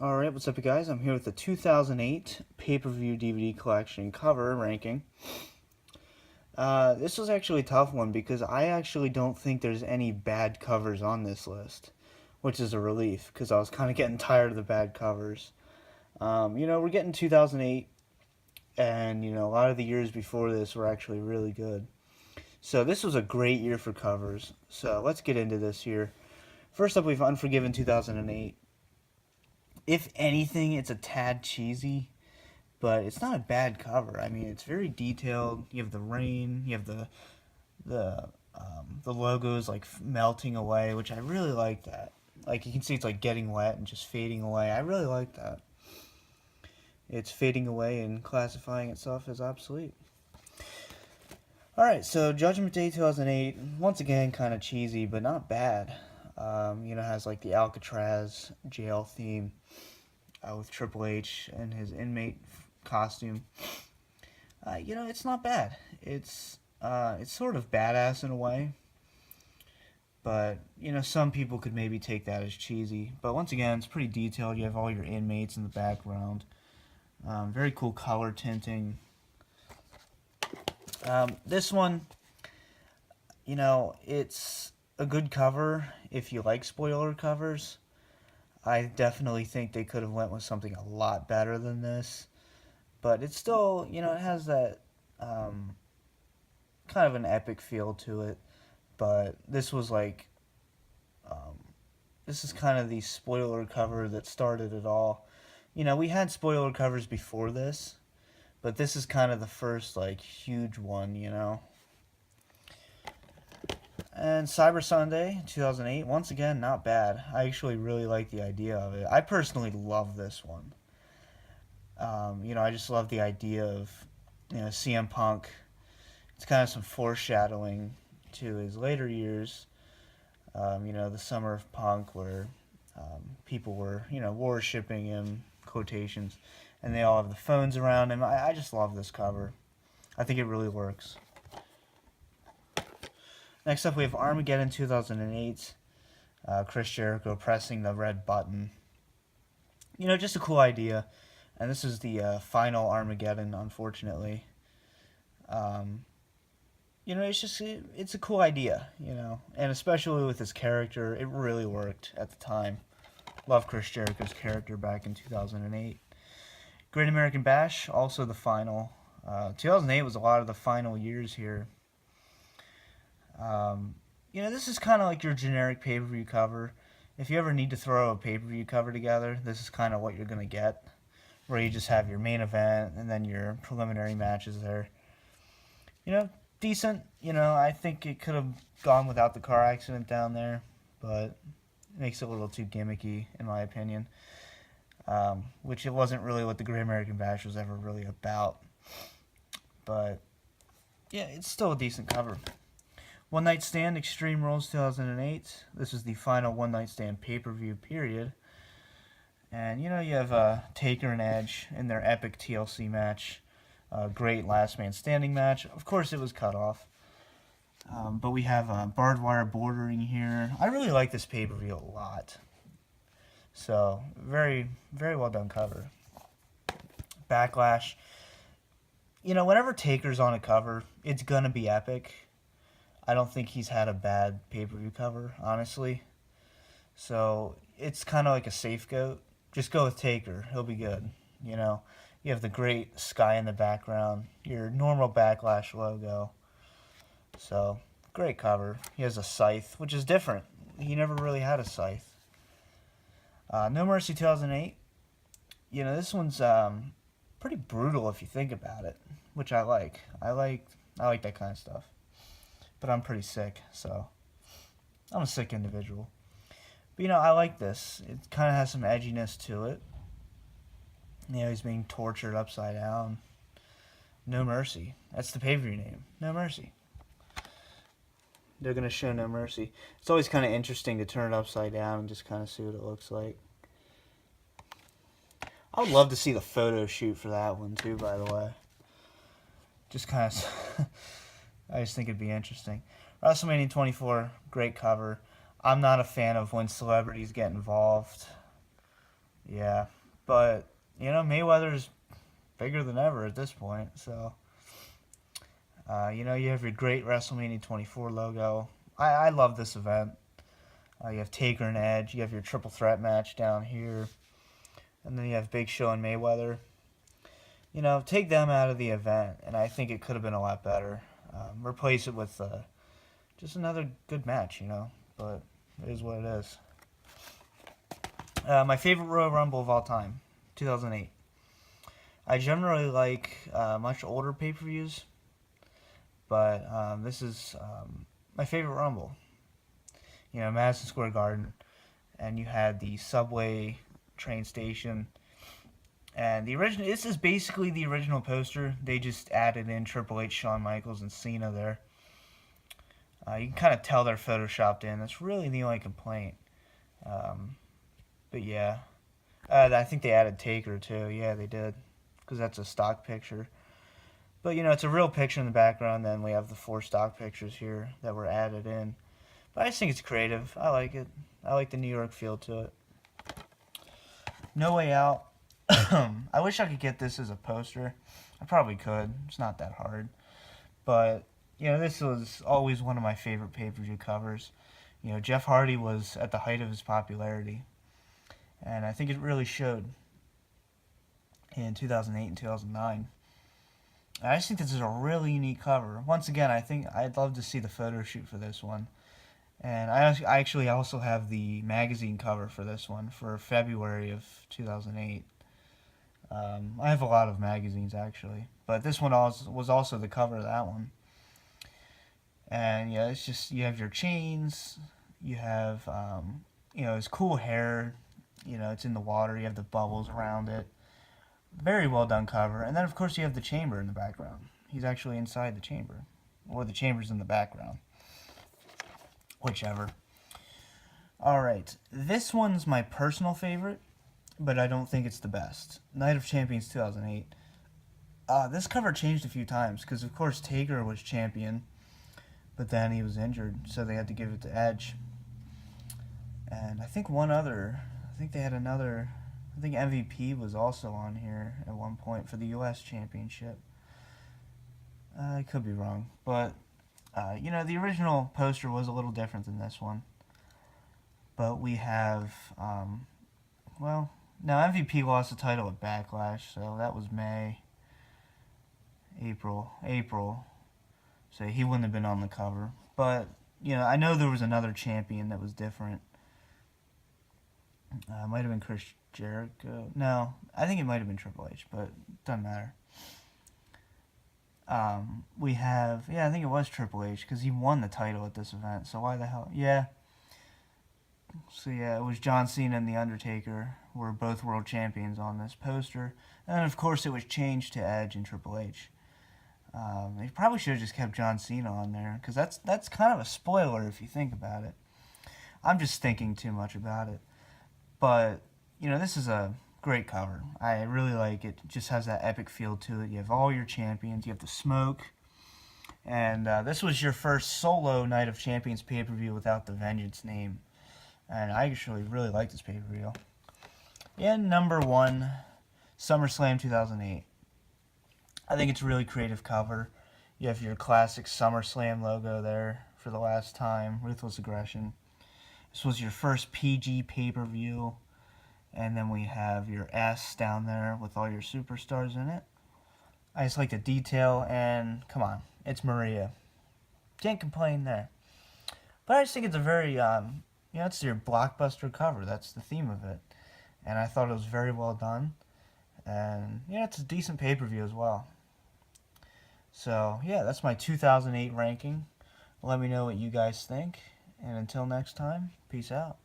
Alright, what's up you guys? I'm here with the 2008 Pay-Per-View DVD Collection Cover Ranking. This was actually a tough one because I actually don't think there's any bad covers on this list, which is a relief because I was kind of getting tired of the bad covers. We're getting 2008, and, a lot of the years before this were actually really good. So this was a great year for covers, so let's get into this here. First up, we have Unforgiven 2008. If anything, it's a tad cheesy, but it's not a bad cover. I mean, it's very detailed. You have the rain, you have the logos like melting away, which I really like that. Like you can see, it's like getting wet and just fading away. I really like that. It's fading away and classifying itself as obsolete. Alright, so Judgment Day 2008, once again, kind of cheesy, but not bad. Has like the Alcatraz jail theme with Triple H and his inmate costume. It's not bad. It's sort of badass in a way, but some people could maybe take that as cheesy. But once again, it's pretty detailed. You have all your inmates in the background. Very cool color tinting. This one, it's a good cover if you like spoiler covers. I definitely think they could have went with something a lot better than this. But it's still, it has that kind of an epic feel to it. But this was like, this is kind of the spoiler cover that started it all. We had spoiler covers before this, but this is kind of the first, like, huge one, And Cyber Sunday, 2008, once again, not bad. I actually really like the idea of it. I personally love this one. I just love the idea of, CM Punk. It's kind of some foreshadowing to his later years. The summer of Punk, where people were, worshipping him, quotations, and they all have the phones around him. I just love this cover. I think it really works. Next up, we have Armageddon 2008. Chris Jericho pressing the red button. Just a cool idea. And this is the final Armageddon, unfortunately. It's a cool idea, And especially with his character, it really worked at the time. Love Chris Jericho's character back in 2008. Great American Bash, also the final. 2008 was a lot of the final years here. This is kind of like your generic pay-per-view cover. If you ever need to throw a pay-per-view cover together, this is kind of what you're going to get, where you just have your main event and then your preliminary matches there. Decent. I think it could have gone without the car accident down there, but it makes it a little too gimmicky, in my opinion, which it wasn't really what the Great American Bash was ever really about. But, yeah, it's still a decent cover. One Night Stand, Extreme Rules 2008. This is the final One Night Stand pay-per-view period. And, you have Taker and Edge in their epic TLC match. Great last man standing match. Of course, it was cut off. But we have barbed wire bordering here. I really like this pay-per-view a lot. So, very, very well done cover. Backlash. Whenever Taker's on a cover, it's going to be epic. I don't think he's had a bad pay-per-view cover, honestly. So, it's kind of like a safe goat. Just go with Taker. He'll be good, You have the great sky in the background. Your normal Backlash logo. So, great cover. He has a scythe, which is different. He never really had a scythe. No Mercy 2008. This one's pretty brutal if you think about it, which I like. I like that kind of stuff. But I'm pretty sick, so I'm a sick individual. But, I like this. It kind of has some edginess to it. He's being tortured upside down. No Mercy. That's the pay-per-view name. No Mercy. They're going to show No Mercy. It's always kind of interesting to turn it upside down and just kind of see what it looks like. I would love to see the photo shoot for that one, too, by the way. Just kind of... I just think it'd be interesting. WrestleMania 24, great cover. I'm not a fan of when celebrities get involved. Yeah, but Mayweather's bigger than ever at this point. So you have your great WrestleMania 24 logo. I love this event. You have Taker and Edge. You have your triple threat match down here, and then you have Big Show and Mayweather. Take them out of the event, and I think it could have been a lot better. Replace it with just another good match, but it is what it is. My favorite Royal Rumble of all time, 2008. I generally like much older pay-per-views, but this is my favorite Rumble. Madison Square Garden, and you had the subway train station. And this is basically the original poster. They just added in Triple H, Shawn Michaels, and Cena there. You can kind of tell they're photoshopped in. That's really the only complaint. But yeah, I think they added Taker too. Yeah, they did, because that's a stock picture. But it's a real picture in the background. Then we have the 4 stock pictures here that were added in. But I just think it's creative. I like it. I like the New York feel to it. No Way Out. I wish I could get this as a poster. I probably could. It's not that hard. But, this was always one of my favorite pay-per-view covers. Jeff Hardy was at the height of his popularity. And I think it really showed in 2008 and 2009. I just think this is a really unique cover. Once again, I think I'd love to see the photo shoot for this one. And I actually also have the magazine cover for this one for February of 2008. I have a lot of magazines, actually. But this one was also the cover of that one. And, yeah, it's just, you have your chains. You have, his cool hair. It's in the water. You have the bubbles around it. Very well done cover. And then, of course, you have the chamber in the background. He's actually inside the chamber. Or the chamber's in the background. Whichever. Alright. This one's my personal favorite, but I don't think it's the best. Night of Champions 2008. This cover changed a few times, because, of course, Taker was champion, but then he was injured, so they had to give it to Edge. And I think they had another... I think MVP was also on here at one point for the U.S. Championship. I could be wrong, but, the original poster was a little different than this one. But we have, now MVP lost the title at Backlash, so that was April. So he wouldn't have been on the cover. But, I know there was another champion that was different. It might have been Chris Jericho. No, I think it might have been Triple H, but it doesn't matter. We have, I think it was Triple H, because he won the title at this event, so why the hell, So it was John Cena and The Undertaker were both world champions on this poster, and of course it was changed to Edge and Triple H. They probably should have just kept John Cena on there, because that's kind of a spoiler if you think about it. I'm just thinking too much about it. But, this is a great cover. I really like it. It just has that epic feel to it. You have all your champions. You have the smoke. And this was your first solo Night of Champions pay-per-view without the Vengeance name. And I actually really like this pay-per-view. And number 1, SummerSlam 2008. I think it's a really creative cover. You have your classic SummerSlam logo there for the last time. Ruthless Aggression. This was your first PG pay-per-view. And then we have your S down there with all your superstars in it. I just like the detail, and come on, it's Maria. Can't complain there. But I just think it's a very, it's your blockbuster cover. That's the theme of it. And I thought it was very well done. And, it's a decent pay-per-view as well. So, that's my 2008 ranking. Let me know what you guys think. And until next time, peace out.